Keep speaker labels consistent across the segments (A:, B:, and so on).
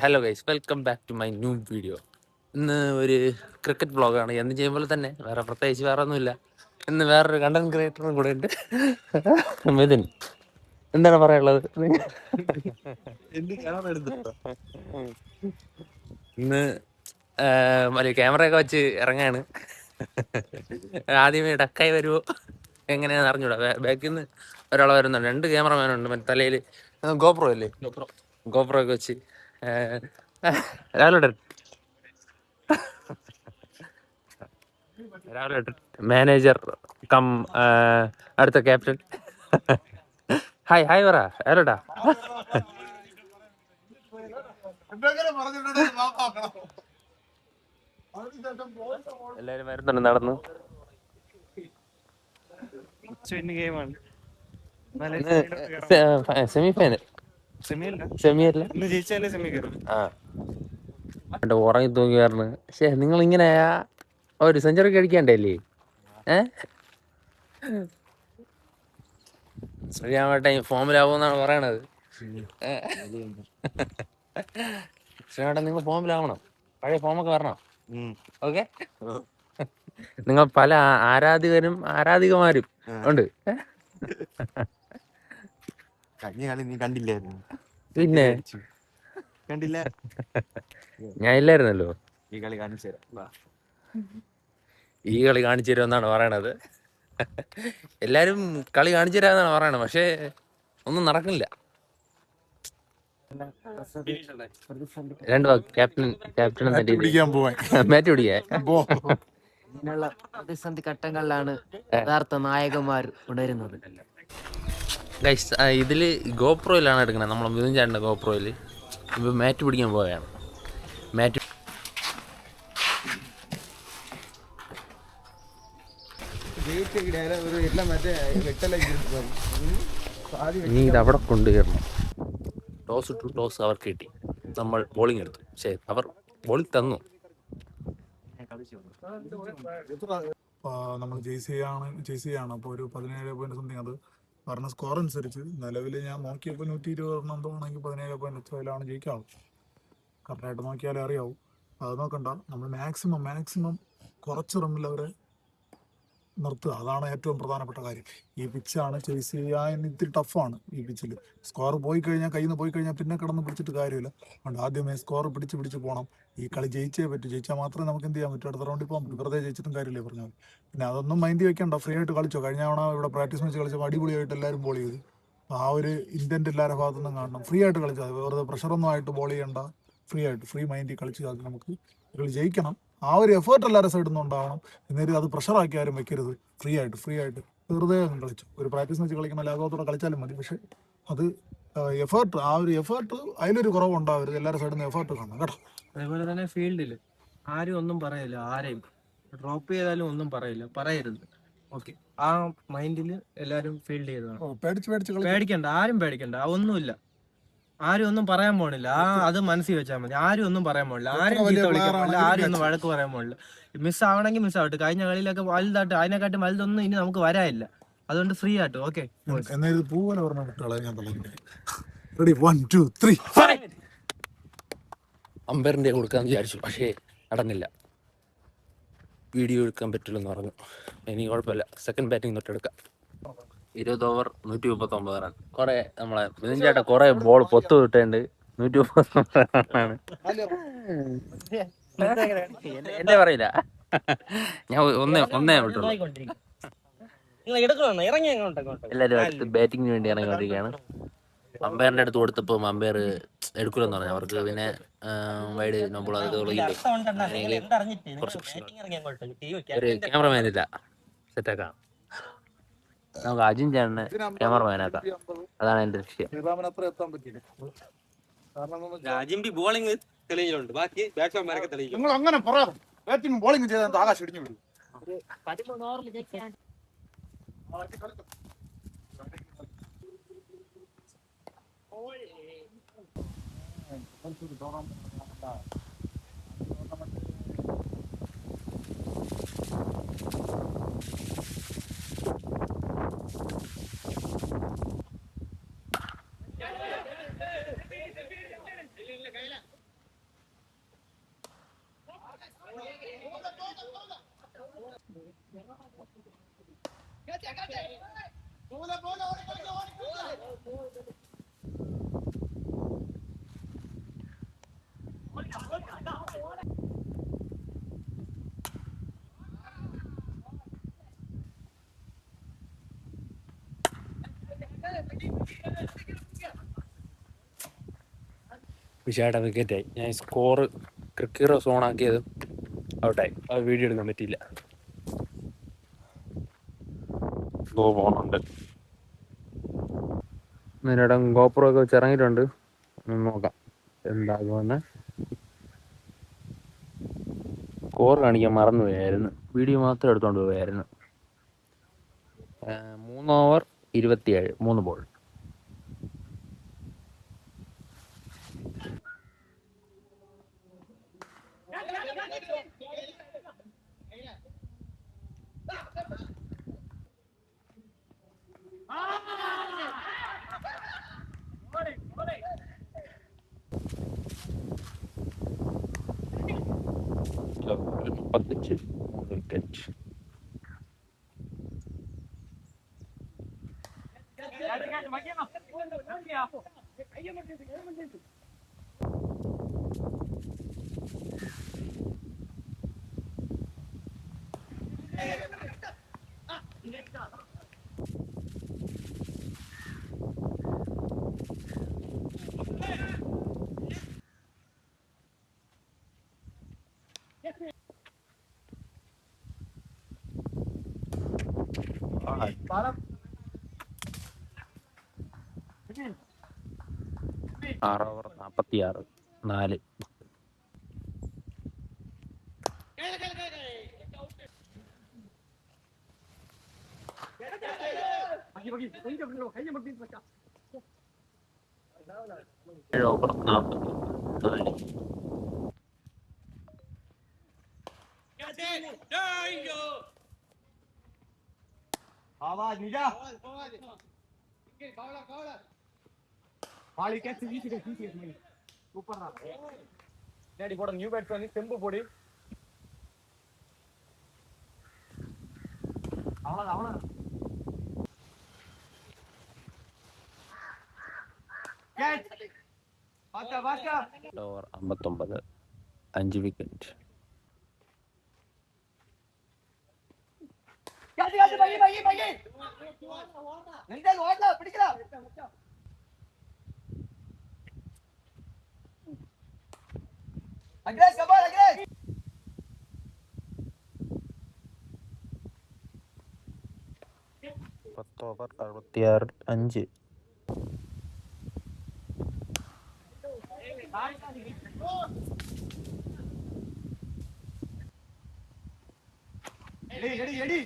A: Hello guys, welcome back to my new video. ഇന്ന് ഒരു cricket വ്ളോഗാണ്. എന്ന് ചെയ്യുമ്പോൾ തന്നെ പ്രത്യേകിച്ച് വേറെ ഒന്നുമില്ല. ഇന്ന് വേറൊരു കണ്ടന്റ് ക്രിയേറ്ററും കൂടെ ഉണ്ട്, മിഥുൻ. എന്താണ് പറയാനുള്ളത്? ഇന്ന് മറ്റേ ക്യാമറയൊക്കെ വെച്ച് ഇറങ്ങാണ്. ആദ്യമേ ഡക്കായി വരുമോ എങ്ങനെയാണെന്ന് അറിഞ്ഞൂടാ. ബാക്കിൽ നിന്ന് ഒരാൾ വരുന്നുണ്ട്, 2 ക്യാമറമാനുണ്ട്. മറ്റേ തലയിൽ ഗോപ്രോ അല്ലേ, ഗോപ്രോ ഒക്കെ വെച്ച് രാവിലെ മാനേജർ കം അടുത്ത ക്യാപ്റ്റൻ. ഹായ് ഹായ് പറ ആരോടാ. എല്ലാരും വരുന്നുണ്ട് നടന്നു. സെമി ഫൈനൽ, സെമിയല്ല, ആ ഉറങ്ങി തൂങ്ങിയായിരുന്നു. പക്ഷേ നിങ്ങൾ ഇങ്ങനെ ഒരു സെഞ്ചുറി കഴിക്കണ്ടല്ലേ? ശ്രീരാമേട്ട ഫോമിലാവുമെന്നാണ് പറയണത്. ശ്രീരാമേട്ടൻ നിങ്ങൾ ഫോമിലാവണം, പഴയ ഫോമൊക്കെ വരണം. ഓക്കെ, നിങ്ങൾ പല ആരാധകരും ആരാധികമാരും ഉണ്ട്.
B: നീ കണ്ടില്ലായിരുന്നു?
A: പിന്നെ
B: കണ്ടില്ല,
A: ഞാൻ ഇല്ലായിരുന്നല്ലോ.
B: ഈ കളി കാണിച്ചു തരാം.
A: ഈ കളി കാണിച്ചു തരുമെന്നാണ് പറയണത്. എല്ലാരും കളി കാണിച്ചു തരാമെന്നാണ് പറയണത്, പക്ഷേ ഒന്നും നടക്കുന്നില്ല. ക്യാപ്റ്റൻ മാറ്റ് പിടിക്കാൻ
C: ഇങ്ങനെയുള്ള പ്രതിസന്ധി ഘട്ടങ്ങളിലാണ് യഥാർത്ഥ നായകന്മാർ ഉണരുന്നത്.
A: ഗൈസ്, ഇതില് ഗോപ്രോയിലാണ് എടുക്കണത്. നമ്മളെ മിഥുൻ ചേട്ടൻ്റെ ഗോപ്രോയിൽ ഇപ്പൊ മാറ്റ് പിടിക്കാൻ പോവുകയാണ്. മാറ്റ് നീ ഇത് അവിടെ കൊണ്ടുകയറണം. ടോസ് ഇട്ടു, ടോസ് അവർക്ക് കിട്ടി. നമ്മൾ ബോളിംഗ് എടുത്തു. ശരി, അവർ ബോളിംഗ് തന്നു.
D: നമ്മൾ ജെയ്സി ആണ്. അപ്പോൾ ഒരു 17 പോയിന്റ് സംതിങ്. അത് പറഞ്ഞ സ്കോർ അനുസരിച്ച് നിലവിൽ ഞാൻ നോക്കിയപ്പോൾ 120 എന്തോ ആണെങ്കിൽ 17 പോയിന്റ് എത്രയിലാണ് ജയിക്കാവും. കറക്റ്റായിട്ട് നോക്കിയാലേ അറിയാവും. അത് നോക്കണ്ട, നമ്മൾ മാക്സിമം കുറച്ച് റണ്ണിൽ അവരെ നിർത്തുക. അതാണ് ഏറ്റവും പ്രധാനപ്പെട്ട കാര്യം. ഈ പിച്ചാണ് ചേസ് ചെയ്യാൻ ഇത്തിരി ടഫാണ്. ഈ പിച്ചിൽ സ്കോർ കയ്യിൽ നിന്ന് പോയി കഴിഞ്ഞാൽ പിന്നെ കിടന്ന് പിടിച്ചിട്ട് കാര്യമില്ല. അതുകൊണ്ട് ആദ്യമേ സ്കോർ പിടിച്ച് പോകണം. ഈ കളി ജയിച്ചേ പറ്റൂ. ജയിച്ചാൽ മാത്രമേ നമുക്ക് എന്ത് ചെയ്യാൻ പറ്റൂ, അടുത്ത റൗണ്ടിൽ പോകാൻ പറ്റും. വെറുതെ ജയിച്ചിട്ടും കാര്യമില്ലേ പറഞ്ഞാൽ. പിന്നെ അതൊന്നും മൈൻഡ് വെക്കണ്ട, ഫ്രീ ആയിട്ട് കളിച്ചോ. കഴിഞ്ഞ തവണ ഇവിടെ പ്രാക്ടീസ് മാച്ച് കളിച്ചപ്പോൾ അടിപൊളിയായിട്ട് എല്ലാവരും ബോൾ ചെയ്തു. ആ ഒരു ഇൻറ്റൻറ്റ് എല്ലാവരുടെ ഭാഗത്തുനിന്നും കാണണം. ഫ്രീ ആയിട്ട് കളിച്ചാൽ വെറുതെ പ്രഷറൊന്നും ആയിട്ട് ബോൾ ചെയ്യണ്ട. ഫ്രീ മൈൻഡിൽ കളിച്ചാൽ നമുക്ക് കളി ജയിക്കണം. ആ ഒരു എഫേർട്ട് എല്ലാവരുടെ സൈഡിൽ നിന്ന് ഉണ്ടാവണം. എന്നേരം അത് പ്രഷറാക്കി ആരും വെക്കരുത്. ഫ്രീ ആയിട്ട് വെറുതെ ഒന്നും കളിച്ചു. ഒരു പ്രാക്ടീസ് വെച്ച് കളിക്കുന്ന ലാഘവത്തോടെ കളിച്ചാലും മതി. പക്ഷെ അത് എഫേർട്ട്, ആ ഒരു എഫേർട്ട് അതിലൊരു കുറവുണ്ടാവരുത്. എല്ലാവരുടെ സൈഡിൽ നിന്ന് എഫേർട്ട് കാണണം കേട്ടോ.
E: അതേപോലെ തന്നെ ഫീൽഡിൽ ആരും ഒന്നും പറയില്ല. ആരെയും ഡ്രോപ്പ് ചെയ്താലും ഒന്നും പറയരുത്. ഓക്കെ, ആ മൈൻഡിൽ എല്ലാരും ഫീൽഡ് ചെയ്തതാണ്. പേടിക്കണ്ട, ആരും പേടിക്കണ്ട. ഒന്നുമില്ല, ആരും ഒന്നും പറയാൻ പോണില്ല. അത് മനസ്സിൽ വെച്ചാൽ മതി. ആരും ഒന്നും പറയാൻ പോണില്ല, ആരും ചീത്ത വിളിക്കാൻ പോണില്ല, ആരും ഒന്നും വഴക്ക് പറയാൻ പോണില്ല. മിസ് ആവണമെങ്കിൽ മിസ് ആവട്ടെ. കഴിഞ്ഞ കളിയിലൊക്കെ വലുതായിട്ട് അതിനെക്കാട്ടും വലുതൊന്നും ഇനി നമുക്ക് വരാനില്ല. അതുകൊണ്ട് ഫ്രീ ആയിട്ട് ഓക്കെ.
A: അമ്പയറിന്റെ കൊടുക്കാന്ന് വിചാരിച്ചു, പക്ഷേ നടന്നില്ല. വീഡിയോ എടുക്കാൻ പറ്റില്ലെന്ന് പറഞ്ഞു. ഇനി കുഴപ്പമില്ല, സെക്കൻഡ് ബാറ്റിംഗ് തൊട്ടെടുക്കാം. 20 over 139 run. കുറെ നമ്മളെ മിഥുൻ ചേട്ടൻ കുറെ ബോൾ പൊത്തു വിട്ടുണ്ട്. 139 റണ്ണാണ്. എന്നെ പറയില്ല, ഞാൻ ഒന്നേ വിട്ടുള്ളൂ. എല്ലാവരും അടുത്ത് ബാറ്റിങ്ങിന് വേണ്ടി ഇറങ്ങിക്കൊണ്ടിരിക്കുകയാണ്. അമ്പയറിന്റെ അടുത്ത് കൊടുത്തപ്പോൾ അമ്പയർ എടുക്കൂലെന്ന് പറഞ്ഞു. അവർക്ക് പിന്നെ വൈഡ് നോബോൾ ഒരു ക്യാമറമാൻ ഇല്ല. സെറ്റാക്കാം, നമുക്ക് അജിൻ ചേട്ടനെ ക്യാമറമാനാക്കാം. അതാണ് എന്റെ ലക്ഷ്യം.
D: നിങ്ങൾ അങ്ങനെ പറയാം. ബാറ്റിംഗ് ബോളിംഗ് ചെയ്താൽ ആകാശം ഇടിഞ്ഞു വിടും.
C: 13 ഓവറിൽ ജയിക്കാൻ
A: വിഷയുടെ വിക്കറ്റായി. ഞാൻ സ്കോർ ക്രിക്കറ്റ് സോൺ ആക്കിയത് ഔട്ടായി. അത് വീഡിയോ എടുക്കാൻ പറ്റിയില്ല. പോകുന്നുണ്ട് ഇതിനിടെ ഗോപ്രോ ഒക്കെ വെച്ച് ഇറങ്ങിയിട്ടുണ്ട്. നോക്കാം എന്താകുമെന്ന്. സ്കോർ കാണിക്കാൻ മറന്നുപോയായിരുന്നു. വീഡിയോ മാത്രം എടുത്തോണ്ട് പോയായിരുന്നു. 3 ഓവർ 27, 3 ബോൾ. Wicket. ആറ് ഓവർ 46, 4. ഓവർ 44.
B: आवाज नीजा वाली कैसे नीचे ऊपर ना डैडी போட நியூ பேட்ஸ் வந்து டெம்போ போடு அவள கேட்ச் பாஸ்கா
A: ഓവർ 59, 5 വിക്കറ്റ്.
B: भाई निंदल ओडला पिडिकला अग्रेस कबल अग्रेस
A: 10 ഓവർ 66, 5.
B: Ready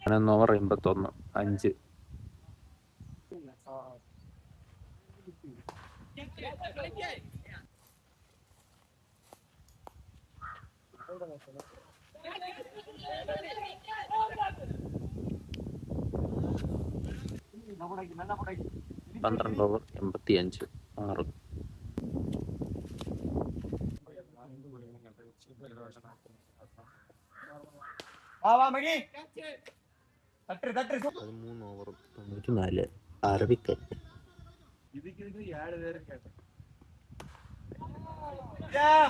A: 11 over 81, 5. പന്ത്രണ്ട് ഓവർ 85, 6.
B: वाह मगी तट्टर
A: 13 ഓവർ 94, 6 വിക്കറ്റ്.
E: இதுக்கு 7 பேர் கேட்டேன்.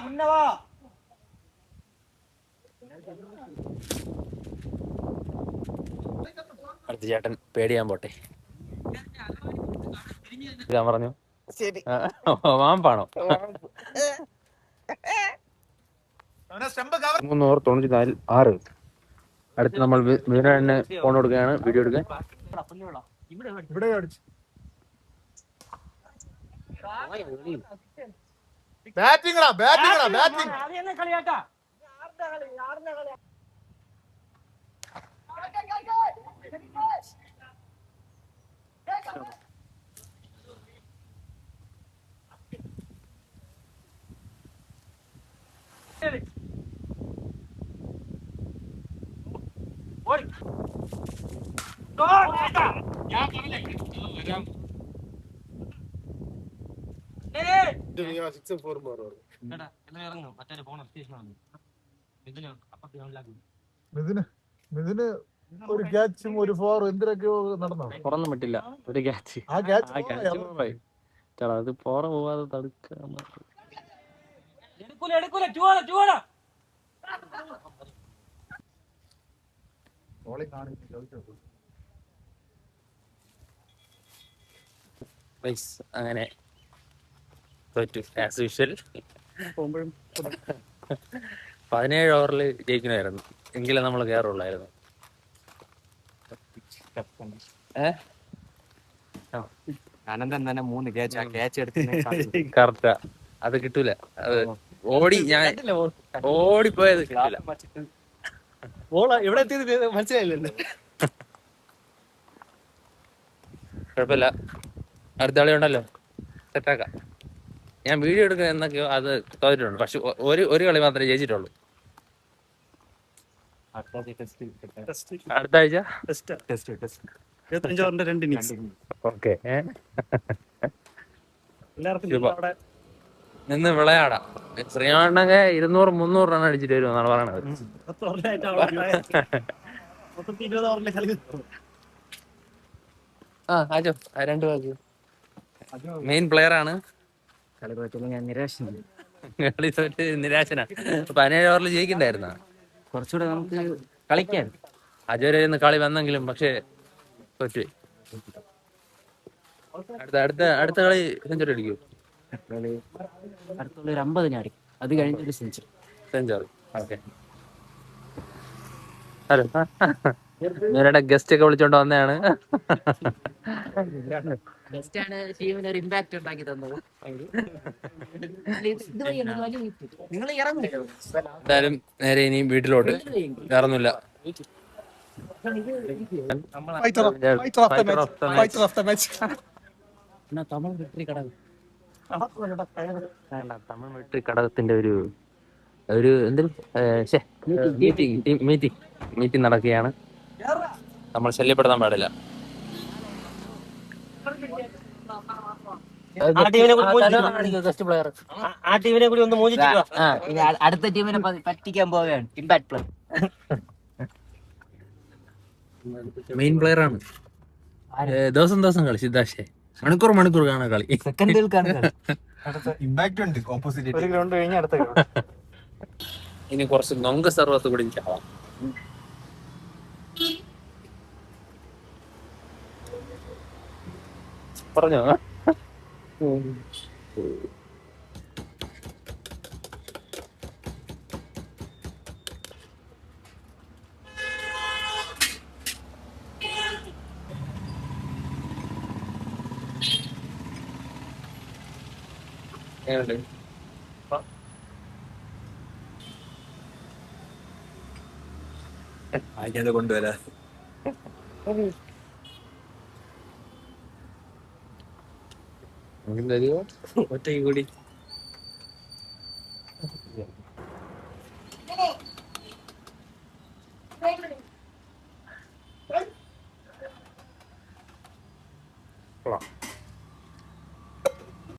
B: മുന്നവാ
A: അടുത്ത ചേട്ടൻ പേടിയാൻ പോട്ടെ. ഞാൻ പറഞ്ഞു വാമ്പാണോ? 3 ഓവർ 94, 6. അടുത്ത് നമ്മൾ വീരന് ഫോൺ കൊടുക്കുകയാണ്. വീഡിയോ എടുക്കാൻ
D: ഇവിടെ അടിച്ചു ബാറ്റിംഗ് സിക്സ് 4 മാറും. മിഥുന് ഒരു ക്യാച്ചും ഒരു ഫോറും എന്തിനൊക്കെയോ നടന്നോ?
A: പുറന്നു വിട്ടില്ല ഒരു ക്യാച്ച്.
D: ആ ക്യാച്ച്
A: ചേട്ടാ അത് പോറ പോവാതെ തടുക്കാൻ അങ്ങനെ തോറ്റു ആസ് യൂഷ്വൽ. 17 ഓവറിൽ ജയിക്കണമായിരുന്നു, എങ്കിലേ നമ്മൾ കയറുള്ളായിരുന്നു.
B: അനന്തൻ തന്നെ 3 ക്യാച്ച് എടുത്ത്
A: കറക്റ്റാ, അത് കിട്ടൂല. അത് ഞാൻ ഓടിപ്പോയത് കിട്ടില്ല.
E: ഇവിടെ എത്തിയത് മനസ്സിലായില്ലല്ലോ.
A: കുഴപ്പമില്ല, അടുത്ത കളി ഉണ്ടല്ലോ, സെറ്റാക്കാം. ഞാൻ വീഡിയോ എടുക്കുക എന്നൊക്കെയോ അത് തോന്നിട്ടുണ്ട്, പക്ഷെ ഒരു കളി മാത്രമേ ജയിച്ചിട്ടുള്ളൂ. അടുത്ത ആഴ്ച
E: 25 ഓവറിന്റെ 2 ഇന്നിംഗ്സ്.
A: ഓക്കെ, നിന്ന് വിളയാടാം. ശ്രീമാണ്ണൊക്കെ 200-300 റൺ അടിച്ചിട്ട് വരുമെന്നാണ് പറയണത്. ആജോ 2 വാക്ക്. മെയിൻ പ്ലെയർ ആണ്.
C: കളി തോറ്റുമ്പോൾ ഞാൻ നിരാശനാണ്.
A: കളി തോറ്റ് നിരാശനാ. 17 ഓവറിൽ ജയിക്കണ്ടായിരുന്ന,
C: കുറച്ചുകൂടെ നമുക്ക് കളിക്കാൻ.
A: അജോരന്ന് കളി വന്നെങ്കിലും പക്ഷെ തോറ്റുപോയി. അടുത്ത കളി സെഞ്ചുറി അടിക്കൂ.
C: അടുത്തുള്ള ഒരു 50 ഞാൻ അടിക്കും, അത് കഴിഞ്ഞൊരു സെഞ്ചുറി.
A: ഓക്കെ. ഹലോ, ഇവരുടെ ഗസ്റ്റ് ഒക്കെ വിളിച്ചോണ്ട് വന്നതാണ്.
C: ബെസ്റ്റാണ് ടീമിന് ഒരു ഇമ്പാക്ട് ഉണ്ടാക്കി തന്നത്. നിങ്ങൾ ഇറങ്ങിയോ?
A: എന്തായാലും നേരെ ഇനി വീട്ടിലോട്ട്, വേറൊന്നുമില്ല. തമിഴ് മിലിറ്ററി ഘടകത്തിന്റെ ഒരു മീറ്റിംഗ് നടക്കുകയാണ്. നമ്മൾ ശല്യപ്പെടുത്താൻ പാടില്ല.
C: അടുത്ത ടീമിനെ പറ്റിക്കാൻ പോവുകയാണ് ഇമ്പാക്ട് പ്ലെയർ.
A: മെയിൻ പ്ലെയർ ആണ്. ദിവസം കളി സിദ്ധാശേ, മണിക്കൂർ കാണാൻ കളി.
B: ഇമ്പാക്ട് ഉണ്ട് ഓപ്പോസിറ്റ്.
E: ഒരു ഗ്രൗണ്ട് കഴിഞ്ഞ് അടുത്ത
A: ഇനി കുറച്ച് നൊങ്ക സർവത്ത് കൂടി ആവാം. പറഞ്ഞോ.
B: ആയിക്കത് കൊണ്ടുവരാ.
A: ഒറ്റയ്ക്ക് കൂടി